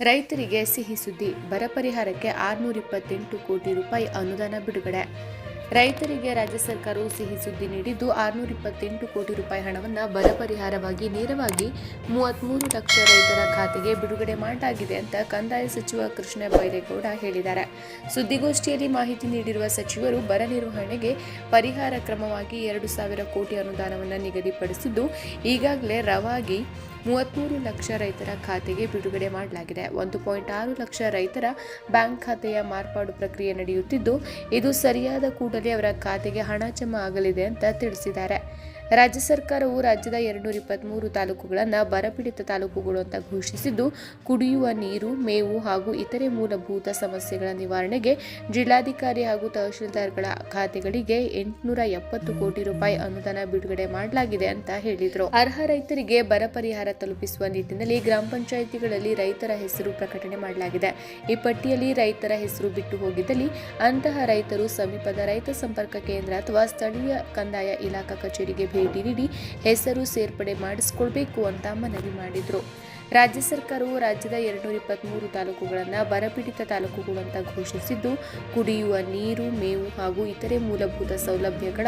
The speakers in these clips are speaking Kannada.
ರೈತರಿಗೆ ಸಿಹಿ ಸುದ್ದಿ. ಬರ ಪರಿಹಾರಕ್ಕೆ 628 ಕೋಟಿ ರೂಪಾಯಿ ಅನುದಾನ ಬಿಡುಗಡೆ. ರೈತರಿಗೆ ರಾಜ್ಯ ಸರ್ಕಾರವು ಸಿಹಿ ಸುದ್ದಿ ನೀಡಿದ್ದು 628 ಕೋಟಿ ರೂಪಾಯಿ ಹಣವನ್ನು ಬರ ಪರಿಹಾರವಾಗಿ ನೇರವಾಗಿ 33 ಲಕ್ಷ ರೈತರ ಖಾತೆಗೆ ಬಿಡುಗಡೆ ಮಾಡಲಾಗಿದೆ ಅಂತ ಕಂದಾಯ ಸಚಿವ ಕೃಷ್ಣ ಬೈರೇಗೌಡ ಹೇಳಿದ್ದಾರೆ. ಸುದ್ದಿಗೋಷ್ಠಿಯಲ್ಲಿ ಮಾಹಿತಿ ನೀಡಿರುವ ಸಚಿವರು, ಬರ ನಿರ್ವಹಣೆಗೆ ಪರಿಹಾರ ಕ್ರಮವಾಗಿ 2,000 ಕೋಟಿ ಅನುದಾನವನ್ನು ನಿಗದಿಪಡಿಸಿದ್ದು, ಈಗಾಗಲೇ ರವಾಗಿ 33 ಲಕ್ಷ ರೈತರ ಖಾತೆಗೆ ಬಿಡುಗಡೆ ಮಾಡಲಾಗಿದೆ. 1.6 ಲಕ್ಷ ರೈತರ ಬ್ಯಾಂಕ್ ಖಾತೆಯ ಮಾರ್ಪಾಡು ಪ್ರಕ್ರಿಯೆ ನಡೆಯುತ್ತಿದ್ದು, ಇದು ಸರಿಯಾದ ಕೂಡಲೇ ಅವರ ಖಾತೆಗೆ ಹಣ ಜಮಾ ಆಗಲಿದೆ ಅಂತ ತಿಳಿಸಿದ್ದಾರೆ. ರಾಜ್ಯ ಸರ್ಕಾರವು ರಾಜ್ಯದ 223 ತಾಲೂಕುಗಳನ್ನು ಬರಪೀಡಿತ ತಾಲೂಕುಗಳು ಅಂತ ಘೋಷಿಸಿದ್ದು, ಕುಡಿಯುವ ನೀರು, ಮೇವು ಹಾಗೂ ಇತರೆ ಮೂಲಭೂತ ಸಮಸ್ಯೆಗಳ ನಿವಾರಣೆಗೆ ಜಿಲ್ಲಾಧಿಕಾರಿ ಹಾಗೂ ತಹಶೀಲ್ದಾರ್ಗಳ ಖಾತೆಗಳಿಗೆ 870 ಕೋಟಿ ರೂಪಾಯಿ ಅನುದಾನ ಬಿಡುಗಡೆ ಮಾಡಲಾಗಿದೆ ಅಂತ ಹೇಳಿದರು. ಅರ್ಹ ರೈತರಿಗೆ ಬರ ಪರಿಹಾರ ತಲುಪಿಸುವ ನಿಟ್ಟಿನಲ್ಲಿ ಗ್ರಾಮ ಪಂಚಾಯಿತಿಗಳಲ್ಲಿ ರೈತರ ಹೆಸರು ಪ್ರಕಟಣೆ ಮಾಡಲಾಗಿದೆ. ಈ ಪಟ್ಟಿಯಲ್ಲಿ ರೈತರ ಹೆಸರು ಬಿಟ್ಟು ಹೋಗಿದ್ದಲ್ಲಿ ಅಂತಹ ರೈತರು ಸಮೀಪದ ರೈತ ಸಂಪರ್ಕ ಕೇಂದ್ರ ಅಥವಾ ಸ್ಥಳೀಯ ಕಂದಾಯ ಇಲಾಖಾ ಕಚೇರಿಗೆ ಭೇಟಿ ನೀಡಿ ಹೆಸರು ಸೇರ್ಪಡೆ ಮಾಡಿಸಿಕೊಳ್ಬೇಕು ಅಂತ ಮನವಿ ಮಾಡಿದರು. ರಾಜ್ಯ ಸರ್ಕಾರವು ರಾಜ್ಯದ 223 ತಾಲೂಕುಗಳನ್ನು ಬರಪೀಡಿತ ತಾಲೂಕುಗಳು ಅಂತ ಘೋಷಿಸಿದ್ದು, ಕುಡಿಯುವ ನೀರು, ಮೇವು ಹಾಗೂ ಇತರೆ ಮೂಲಭೂತ ಸೌಲಭ್ಯಗಳ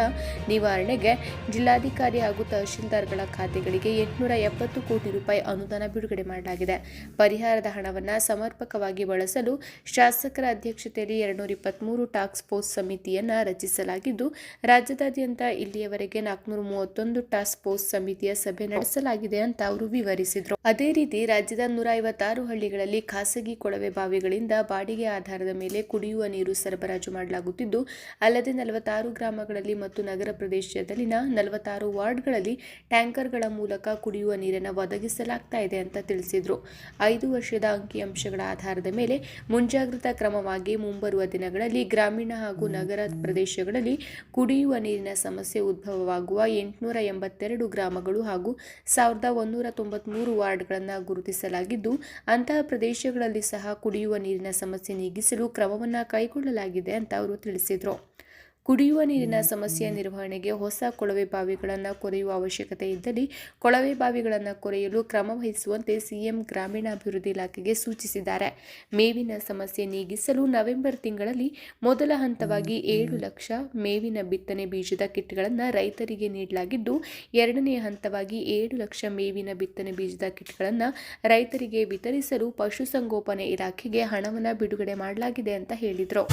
ನಿವಾರಣೆಗೆ ಜಿಲ್ಲಾಧಿಕಾರಿ ಹಾಗೂ ತಹಶೀಲ್ದಾರ್ಗಳ ಖಾತೆಗಳಿಗೆ 870 ಕೋಟಿ ರೂಪಾಯಿ ಅನುದಾನ ಬಿಡುಗಡೆ ಮಾಡಲಾಗಿದೆ. ಪರಿಹಾರದ ಹಣವನ್ನು ಸಮರ್ಪಕವಾಗಿ ಬಳಸಲು ಶಾಸಕರ ಅಧ್ಯಕ್ಷತೆಯಲ್ಲಿ 223 ಟಾಸ್ಕ್ ಫೋರ್ಸ್ ಸಮಿತಿಯನ್ನು ರಚಿಸಲಾಗಿದ್ದು, ರಾಜ್ಯದಾದ್ಯಂತ ಇಲ್ಲಿಯವರೆಗೆ 431 ಟಾಸ್ಕ್ ಫೋರ್ಸ್ ಸಮಿತಿಯ ಸಭೆ ನಡೆಸಲಾಗಿದೆ ಅಂತ ಅವರು ವಿವರಿಸಿದರು. ಅದೇ ರೀತಿ ರಾಜ್ಯದ 156 ಹಳ್ಳಿಗಳಲ್ಲಿ ಖಾಸಗಿ ಕೊಳವೆ ಬಾವಿಗಳಿಂದ ಬಾಡಿಗೆ ಆಧಾರದ ಮೇಲೆ ಕುಡಿಯುವ ನೀರು ಸರಬರಾಜು ಮಾಡಲಾಗುತ್ತಿದ್ದು, ಅಲ್ಲದೆ 46 ಗ್ರಾಮಗಳಲ್ಲಿ ಮತ್ತು ನಗರ ಪ್ರದೇಶದಲ್ಲಿನ 46 ವಾರ್ಡ್ಗಳಲ್ಲಿ ಟ್ಯಾಂಕರ್ಗಳ ಮೂಲಕ ಕುಡಿಯುವ ನೀರನ್ನು ಒದಗಿಸಲಾಗ್ತಾ ಇದೆ ಅಂತ ತಿಳಿಸಿದರು. 5 ವರ್ಷದ ಅಂಕಿಅಂಶಗಳ ಆಧಾರದ ಮೇಲೆ ಮುಂಜಾಗ್ರತಾ ಕ್ರಮವಾಗಿ ಮುಂಬರುವ ದಿನಗಳಲ್ಲಿ ಗ್ರಾಮೀಣ ಹಾಗೂ ನಗರ ಪ್ರದೇಶಗಳಲ್ಲಿ ಕುಡಿಯುವ ನೀರಿನ ಸಮಸ್ಯೆ ಉದ್ಭವವಾಗುವ 882 ಗ್ರಾಮಗಳು ಹಾಗೂ 1193 ವಾರ್ಡ್ಗಳನ್ನು ಗುರುತಿಸಲಾಗಿದ್ದು, ಅಂತಹ ಪ್ರದೇಶಗಳಲ್ಲಿ ಸಹ ಕುಡಿಯುವ ನೀರಿನ ಸಮಸ್ಯೆ ನೀಗಿಸಲು ಕ್ರಮವನ್ನು ಕೈಗೊಳ್ಳಲಾಗಿದೆ ಅಂತ ಅವರು ತಿಳಿಸಿದರು. ಕುಡಿಯುವ ನೀರಿನ ಸಮಸ್ಯೆಯ ನಿರ್ವಹಣೆಗೆ ಹೊಸ ಕೊಳವೆ ಬಾವಿಗಳನ್ನು ಕೊರೆಯುವ ಅವಶ್ಯಕತೆ ಇದ್ದಲ್ಲಿ ಕೊಳವೆ ಬಾವಿಗಳನ್ನು ಕೊರೆಯಲು ಕ್ರಮ ವಹಿಸುವಂತೆ ಸಿಎಂ ಗ್ರಾಮೀಣಾಭಿವೃದ್ಧಿ ಇಲಾಖೆಗೆ ಸೂಚಿಸಿದ್ದಾರೆ. ಮೇವಿನ ಸಮಸ್ಯೆ ನೀಗಿಸಲು ನವೆಂಬರ್ ತಿಂಗಳಲ್ಲಿ ಮೊದಲ ಹಂತವಾಗಿ 7 ಲಕ್ಷ ಮೇವಿನ ಬಿತ್ತನೆ ಬೀಜದ ಕಿಟ್ಗಳನ್ನು ರೈತರಿಗೆ ನೀಡಲಾಗಿದ್ದು, ಎರಡನೇ ಹಂತವಾಗಿ 7 ಲಕ್ಷ ಮೇವಿನ ಬಿತ್ತನೆ ಬೀಜದ ಕಿಟ್ಗಳನ್ನು ರೈತರಿಗೆ ವಿತರಿಸಲು ಪಶುಸಂಗೋಪನೆ ಇಲಾಖೆಗೆ ಹಣವನ್ನು ಬಿಡುಗಡೆ ಮಾಡಲಾಗಿದೆ ಅಂತ ಹೇಳಿದರು.